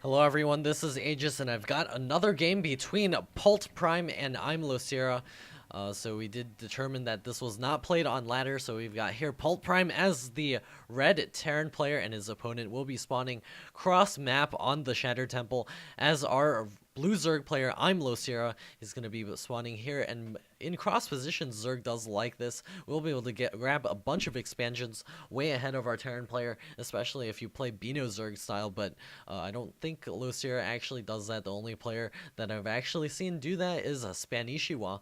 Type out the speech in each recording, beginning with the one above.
Hello everyone, this is Aegis, and I've got another game between poltprime and IMLosira. So we did determine that this was not played on ladder, so we've got here poltprime as the red Terran player, and his opponent will be spawning cross-map on the Shattered Temple as our blue Zerg player IMLosira is going to be spawning here, and in cross positions Zerg does like this. We'll be able to grab a bunch of expansions way ahead of our Terran player, especially if you play Bino Zerg style, but I don't think Losira actually does that. The only player that I've actually seen do that is Spanishiwa.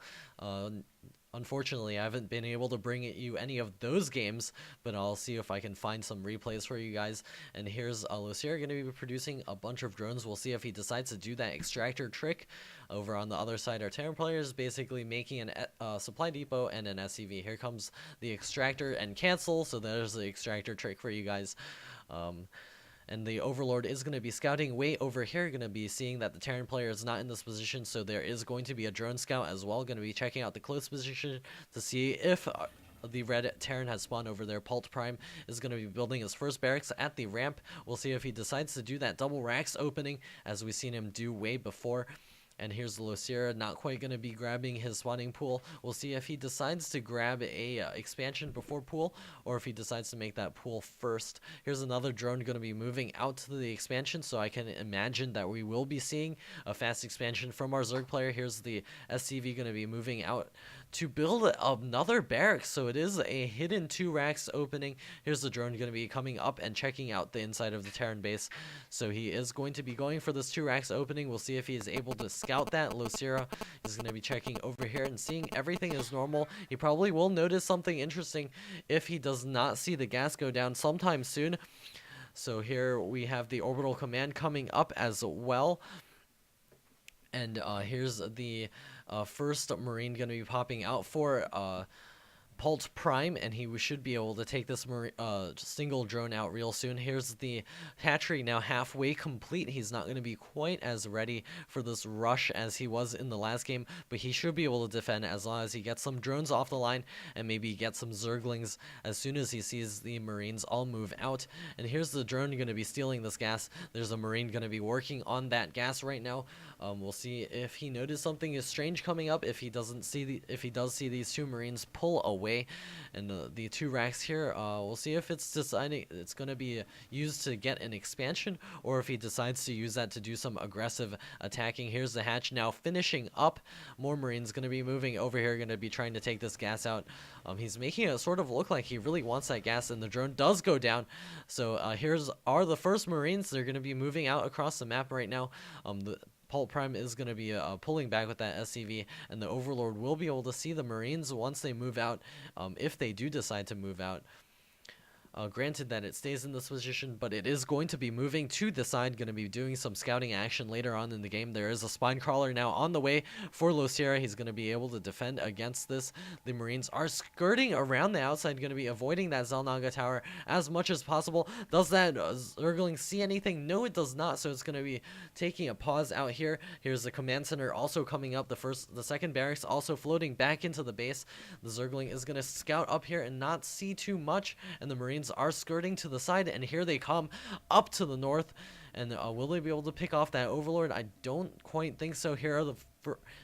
Unfortunately, I haven't been able to bring you any of those games, but I'll see if I can find some replays for you guys. And here's Losira going to be producing a bunch of drones. We'll see if he decides to do that extractor trick. Over on the other side, our Terran player is basically making an supply depot and an SCV. Here comes the extractor and cancel, so there's the extractor trick for you guys. And the Overlord is going to be scouting way over here, going to be seeing that the Terran player is not in this position, so there is going to be a drone scout as well, going to be checking out the close position to see if the red Terran has spawned over there. poltprime is going to be building his first barracks at the ramp. We'll see if he decides to do that double racks opening, as we've seen him do way before. And here's the Losira, not quite going to be grabbing his spawning pool. We'll see if he decides to grab a expansion before pool, or if he decides to make that pool first. Here's another drone going to be moving out to the expansion, so I can imagine that we will be seeing a fast expansion from our Zerg player. Here's the SCV going to be moving out to build another barracks, so it is a hidden 2 racks opening. Here's the drone going to be coming up and checking out the inside of the Terran base, so he is going to be going for this 2 racks opening. We'll see if he is able to scout that. Losira is going to be checking over here and seeing everything is normal. He probably will notice something interesting if he does not see the gas go down sometime soon. So here we have the orbital command coming up as well. And here's the first Marine going to be popping out for poltprime, and he should be able to take this single drone out real soon. Here's the hatchery now halfway complete. He's not going to be quite as ready for this rush as he was in the last game, but he should be able to defend as long as he gets some drones off the line and maybe get some Zerglings as soon as he sees the Marines all move out. And here's the drone going to be stealing this gas. There's a Marine going to be working on that gas right now. We'll see if he noticed something is strange coming up. If he doesn't see if he does see these 2 Marines pull away, and the 2 racks here, we'll see if it's deciding it's going to be used to get an expansion, or if he decides to use that to do some aggressive attacking. Here's the hatch now finishing up. More Marines going to be moving over here, going to be trying to take this gas out. He's making it sort of look like he really wants that gas, and the drone does go down. So here's the first Marines. They're going to be moving out across the map right now. The poltprime is going to be pulling back with that SCV, and the Overlord will be able to see the Marines once they move out, if they do decide to move out. Granted that it stays in this position, but it is going to be moving to the side, going to be doing some scouting action later on in the game. There is a spine crawler now on the way for Losira. He's going to be able to defend against this. The Marines are skirting around the outside, going to be avoiding that Xel'Naga tower as much as possible. Does that Zergling see anything? No, it does not, so it's going to be taking a pause out here. Here's the command center also coming up. The second barracks also floating back into the base. The Zergling is going to scout up here and not see too much, and the Marines are skirting to the side, and here they come up to the north. And will they be able to pick off that Overlord? I don't quite think so. Here are the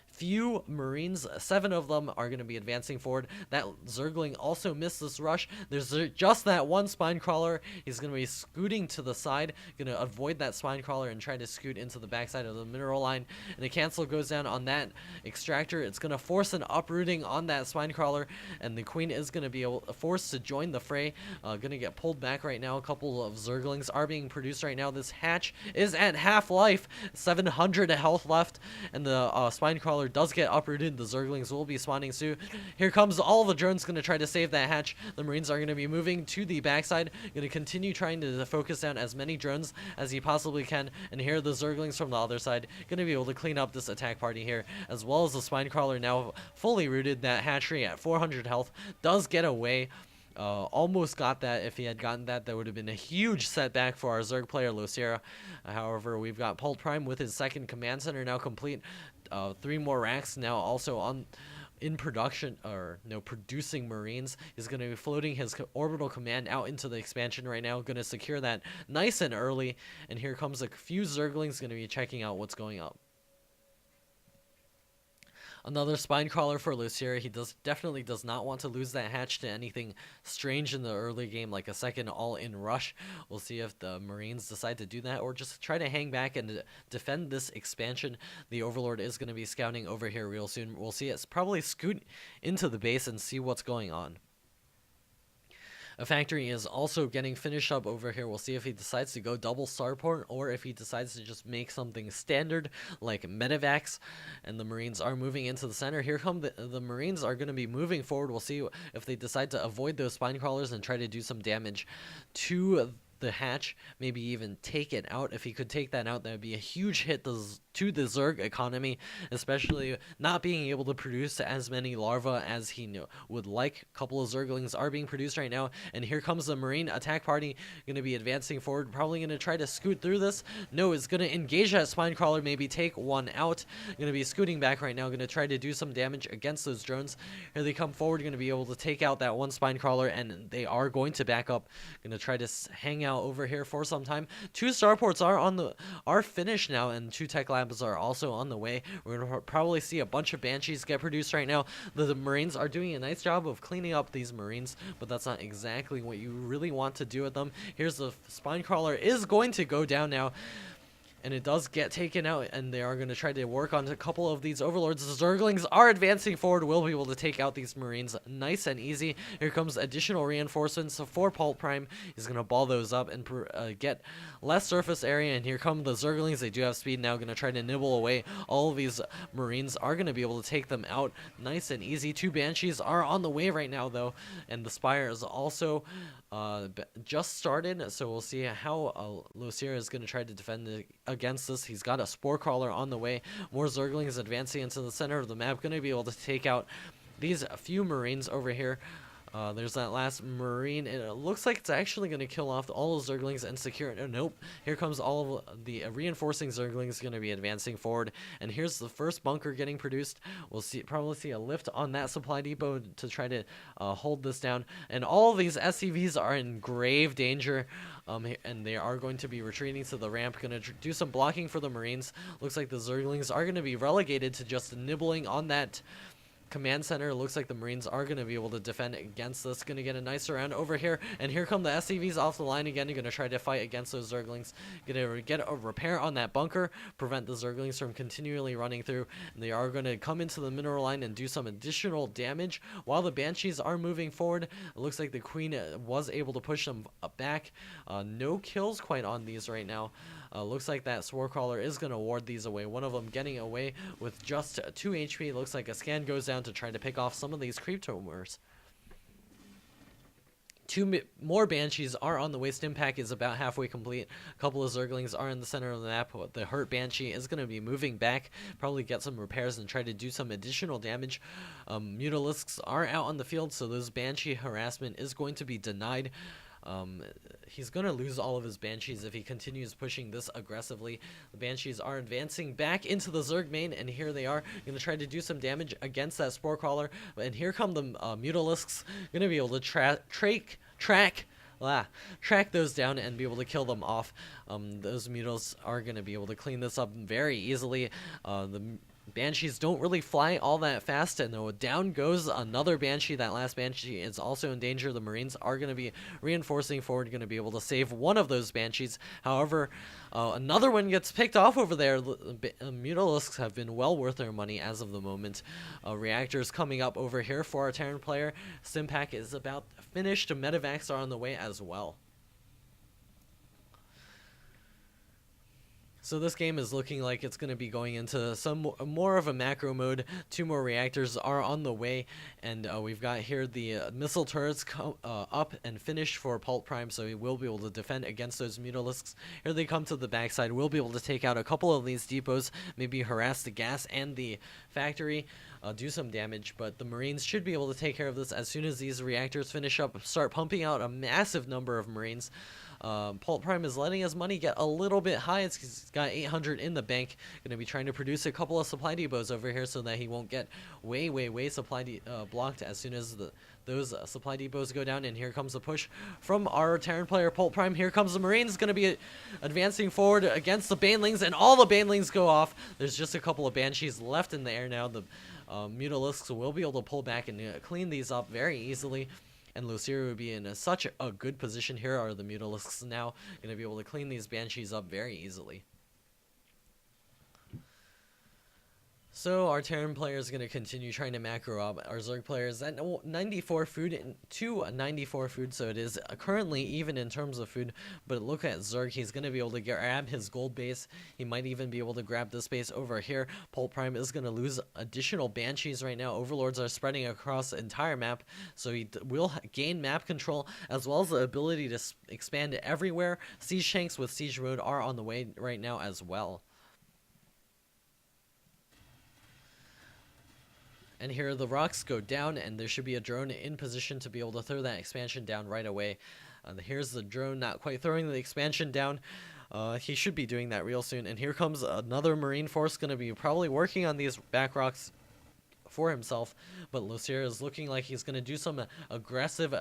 few Marines. 7 of them are going to be advancing forward. That Zergling also missed this rush. There's just that one spine crawler. He's going to be scooting to the side, going to avoid that spine crawler and try to scoot into the backside of the mineral line. And the cancel goes down on that extractor. It's going to force an uprooting on that spine crawler, and the Queen is going to be forced to join the fray. Going to get pulled back right now. A couple of Zerglings are being produced right now. This hatch is at half life, 700 health left, and the spine crawler does get uprooted. The Zerglings will be spawning soon. Here comes all the drones going to try to save that hatch. The Marines are going to be moving to the backside, going to continue trying to focus down as many drones as he possibly can. And here are the Zerglings from the other side, going to be able to clean up this attack party here, as well as the spine crawler now fully rooted. That hatchery at 400 health does get away. Almost got that. If he had gotten that, that would have been a huge setback for our Zerg player Losira. However, we've got poltprime with his second command center now complete. 3 more racks now also on in production, or no, producing Marines. He's going to be floating his orbital command out into the expansion right now, going to secure that nice and early, and here comes a few Zerglings going to be checking out what's going up. Another spine crawler for Lucira. He definitely does not want to lose that hatch to anything strange in the early game, like a second all-in rush. We'll see if the Marines decide to do that or just try to hang back and defend this expansion. The Overlord is going to be scouting over here real soon. We'll see it probably scoot into the base and see what's going on. A factory is also getting finished up over here. We'll see if he decides to go double starport or if he decides to just make something standard like medevacs. And the Marines are moving into the center. Here come the Marines are going to be moving forward. We'll see if they decide to avoid those spine crawlers and try to do some damage to the hatch, maybe even take it out. If he could take that out, that would be a huge hit to the Zerg economy, especially not being able to produce as many larvae as he would like. A couple of Zerglings are being produced right now, and here comes the Marine attack party, going to be advancing forward, probably going to try to scoot through this. No, it's going to engage that spine crawler, maybe take one out. Going to be scooting back right now, going to try to do some damage against those drones. Here they come forward, going to be able to take out that one spine crawler, and they are going to back up. Going to try to hang out over here for some time. 2 starports are finished now, and 2 tech labs are also on the way. We're gonna probably see a bunch of Banshees get produced right now. The Marines are doing a nice job of cleaning up these Marines, but that's not exactly what you really want to do with them. Here's the spine crawler is going to go down now, and it does get taken out, and they are going to try to work on a couple of these Overlords. The Zerglings are advancing forward, will be able to take out these Marines nice and easy. Here comes additional reinforcements for poltprime. He's going to ball those up and get less surface area, and here come the Zerglings. They do have speed now, going to try to nibble away. All of these Marines are going to be able to take them out nice and easy. 2 Banshees are on the way right now, though, and the Spire is also just started, so we'll see how Lucira is going to try to defend against this. He's got a Spore Crawler on the way. More Zerglings advancing into the center of the map, going to be able to take out these few Marines over here. There's that last Marine, and it looks like it's actually going to kill off all the Zerglings and secure it. Nope. Here comes all of the reinforcing Zerglings going to be advancing forward, and here's the first bunker getting produced. We'll probably see a lift on that supply depot to try to hold this down, and all of these SCVs are in grave danger, and they are going to be retreating to the ramp. Going to do some blocking for the Marines. Looks like the Zerglings are going to be relegated to just nibbling on that command center. Looks like the Marines are going to be able to defend against this. Going to get a nice round over here, and here come the SCVs off the line again. You're going to try to fight against those Zerglings. Going to get a repair on that bunker, prevent the Zerglings from continually running through, and they are going to come into the mineral line and do some additional damage while the Banshees are moving forward. It looks like the Queen was able to push them back. No kills quite on these right now. Looks like that Spore Crawler is going to ward these away. One of them getting away with just 2 HP. Looks like a scan goes down to try to pick off some of these creep tumors. 2 more Banshees are on the way. Stimpack is about halfway complete. A couple of Zerglings are in the center of the map. The hurt Banshee is going to be moving back, probably get some repairs and try to do some additional damage. Mutalisks are out on the field, so those Banshee harassment is going to be denied. He's going to lose all of his Banshees if he continues pushing this aggressively. The Banshees are advancing back into the Zerg main, and here they are going to try to do some damage against that Spore Crawler. And here come the Mutalisks, going to be able to track those down and be able to kill them off. Those Mutals are going to be able to clean this up very easily. The Banshees don't really fly all that fast, and down goes another Banshee. That last Banshee is also in danger. The Marines are going to be reinforcing forward, going to be able to save one of those Banshees. However, another one gets picked off over there. Mutalisks have been well worth their money as of the moment. Reactors coming up over here for our Terran player. Stimpack is about finished. Medevacs are on the way as well. So this game is looking like it's going to be going into some more of a macro mode. 2 more reactors are on the way, and we've got here the missile turrets up and finished for poltprime, so we will be able to defend against those Mutalisks. Here they come to the backside. We'll be able to take out a couple of these depots, maybe harass the gas and the factory, do some damage, but the Marines should be able to take care of this as soon as these reactors finish up, start pumping out a massive number of Marines. Pult Prime is letting his money get a little bit high. He's got 800 in the bank. Going to be trying to produce a couple of supply depots over here so that he won't get way supply blocked as soon as those supply depots go down. And here comes a push from our Terran player Pult Prime. Here comes the Marines, going to be advancing forward against the Banelings, and all the Banelings go off. There's just a couple of Banshees left in the air now. The Mutalisks will be able to pull back and clean these up very easily. And Losira would be in such a good position. Here are the Mutalisks now, going to be able to clean these Banshees up very easily. So our Terran player is going to continue trying to macro up. Our Zerg player is at 94 food to 94 food, so it is currently even in terms of food. But look at Zerg, he's going to be able to grab his gold base. He might even be able to grab this base over here. Pult Prime is going to lose additional Banshees right now. Overlords are spreading across the entire map, so he will gain map control as well as the ability to expand everywhere. Siege tanks with Siege Mode are on the way right now as well. And here the rocks go down, and there should be a drone in position to be able to throw that expansion down right away. Here's the drone not quite throwing the expansion down. He should be doing that real soon. And here comes another Marine force going to be probably working on these back rocks for himself. But Losira is looking like he's going to do some aggressive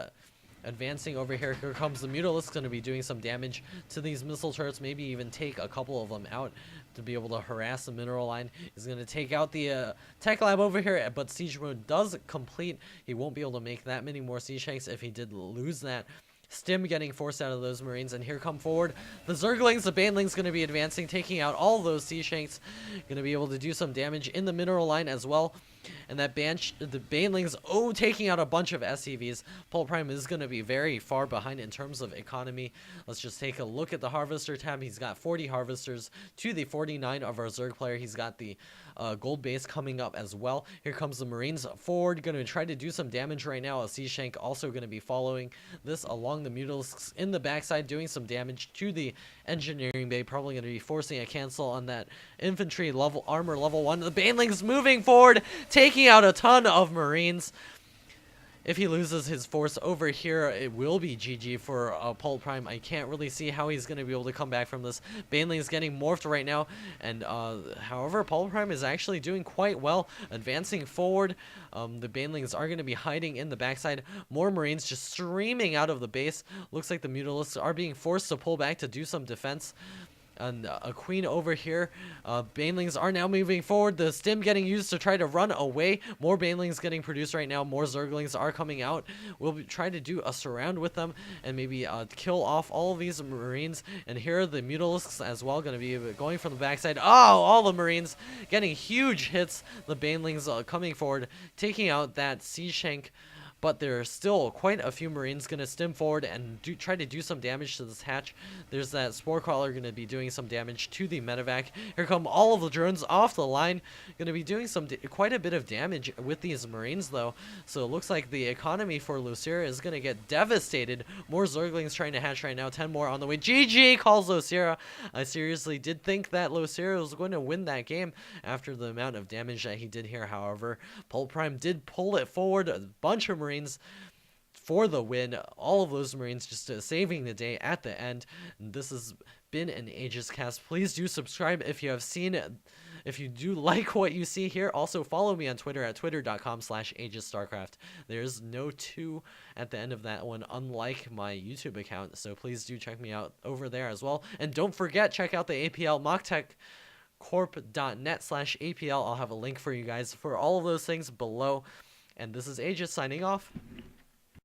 advancing over here. Here comes the Mutalisk, going to be doing some damage to these missile turrets, maybe even take a couple of them out to be able to harass the mineral line. He's going to take out the tech lab over here, but siege mode does complete. He won't be able to make that many more siege tanks if he did lose that. Stim getting forced out of those Marines, and here come forward the Zerglings. The Banelings going to be advancing, taking out all those siege tanks. Going to be able to do some damage in the mineral line as well. And that the Banelings, taking out a bunch of SCVs. Pult Prime is going to be very far behind in terms of economy. Let's just take a look at the Harvester tab. He's got 40 Harvesters to the 49 of our Zerg player. He's got the gold base coming up as well. Here comes the Marines forward, going to try to do some damage right now. A siege tank also going to be following this along the Mutalisks in the backside, doing some damage to the engineering bay. Probably going to be forcing a cancel on that infantry level armor level 1. The Banelings moving forward, taking out a ton of Marines. If he loses his force over here, it will be GG for Pult Prime. I can't really see how he's going to be able to come back from this. Banelings is getting morphed right now, and however, Pult Prime is actually doing quite well, advancing forward. The Banelings are going to be hiding in the backside. More Marines just streaming out of the base. Looks like the Mutalisks are being forced to pull back to do some defense. And a queen over here. Banelings are now moving forward. The stim getting used to try to run away. More Banelings getting produced right now. More Zerglings are coming out. We'll be trying to do a surround with them and maybe kill off all of these Marines. And here are the Mutalisks as well, going to be going from the backside. All the Marines getting huge hits. The Banelings coming forward, taking out that siege tank. But there are still quite a few Marines going to stim forward and try to do some damage to this hatch. There's that Spore Crawler going to be doing some damage to the medevac. Here come all of the drones off the line. Going to be doing quite a bit of damage with these Marines, though. So it looks like the economy for Losira is going to get devastated. More Zerglings trying to hatch right now. 10 more on the way. GG calls Losira. I seriously did think that Losira was going to win that game after the amount of damage that he did here. However, Pult Prime did pull it forward. A bunch of Marines for the win. All of those Marines just saving the day at the end. And this has been an Aegis cast. Please do subscribe if you have seen it. If you do like what you see here, also follow me on Twitter at twitter.com/AegisStarcraft. There's no 2 at the end of that one, unlike my YouTube account. So please do check me out over there as well. And don't forget, check out the APL MockTechCorp.net/APL. I'll have a link for you guys for all of those things below. And this is Aegis signing off.